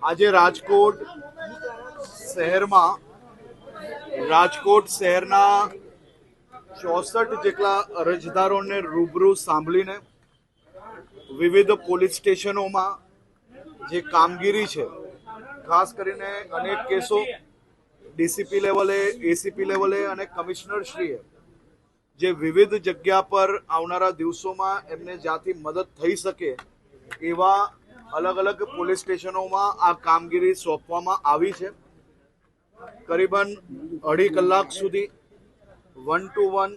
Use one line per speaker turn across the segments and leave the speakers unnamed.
આજે રાજકોટ શહેરના 64 જેટલા અરજદારોને રૂબરૂ સાંભળીને વિવિધ પોલીસ સ્ટેશનોમાં જે કામગીરી છે, ખાસ કરીને અનેક કેસો ડીસીપી લેવલે, એસીપી લેવલે અને કમિશનરશ્રીએ જે વિવિધ જગ્યા પર આવનારા દિવસોમાં એમને જ્યાંથી મદદ થઈ શકે એવા અલગ અલગ પોલીસ સ્ટેશનોમાં આ કામગીરી સોંપવામાં આવી છે. કરીબન 2.5 કલાક સુધી 1 to 1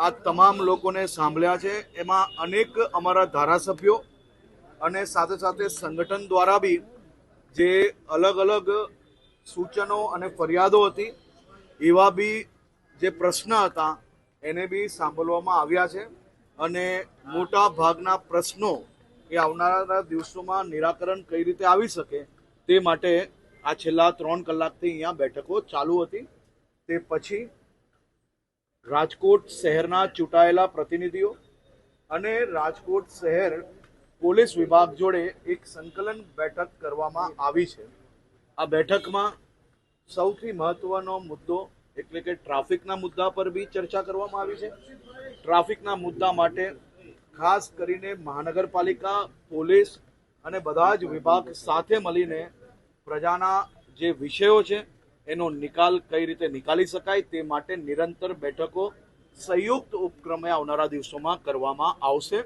આ તમામ લોકોને સાંભળ્યા છે. એમાં અનેક અમારા ધારાસભ્યો અને સાથે સાથે સંગઠન દ્વારા બી જે અલગ અલગ સૂચનો અને ફરિયાદો હતી એવા બી જે પ્રશ્ન હતા એને બી સાંભળવામાં આવ્યા છે અને મોટા ભાગના પ્રશ્નો એ આવનારા દિવસોમાં નિરાકરણ કઈ રીતે આવી શકે તે માટે આ છેલ્લા 3 કલાકથી અહીંયા બેઠકો ચાલુ હતી. તે પછી રાજકોટ શહેરના ચૂંટાયેલા પ્રતિનિધિઓ અને રાજકોટ શહેર પોલીસ વિભાગ જોડે એક સંકલન બેઠક કરવામાં આવી છે. આ બેઠકમાં સૌથી મહત્વનો મુદ્દો એટલે કે ટ્રાફિકના મુદ્દા પર બી ચર્ચા કરવામાં આવી છે. ટ્રાફિકના મુદ્દા માટે ખાસ કરીને મહાનગરપાલિકા, પોલીસ અને બધા જ વિભાગ સાથે મળીને પ્રજાના જે વિષયો છે એનો નિકાલ કઈ રીતે નિકાલી શકાય તે માટે નિરંતર બેઠકો સંયુક્ત ઉપક્રમે આવનારા દિવસોમાં કરવામાં આવશે,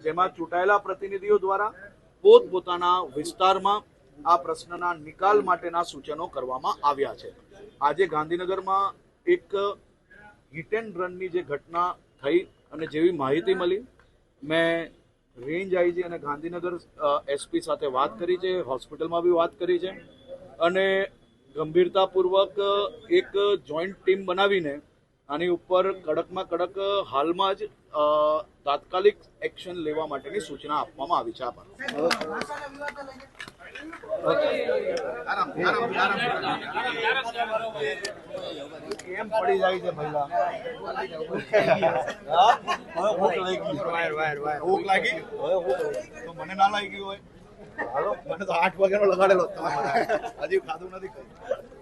જેમાં ચૂંટાયેલા પ્રતિનિધિઓ દ્વારા પોતપોતાના વિસ્તારમાં આ પ્રશ્નના નિકાલ માટેના સૂચનો કરવામાં આવ્યા છે. આજે ગાંધીનગરમાં એક હિટ એન્ડ રનની જે ઘટના થઈ અને જેવી માહિતી મળી, મેં રેન્જ આઈજી અને ગાંધીનગર એસપી સાથે વાત કરી છે, હોસ્પિટલમાં બી વાત કરી છે અને ગંભીરતાપૂર્વક એક જોઈન્ટ ટીમ બનાવીને આની ઉપર કડકમાં કડક હાલમાં જ તાત્કાલિક એક્શન લેવા માટેની સૂચના આપવામાં આવી છે. કેમ પડી જાય છે મહિલા? ભૂખ લાગી તો મને ના લાગી હોય. મને તો 8 વાગ્યાનો લગાડેલો, હજી ખાધું નથી.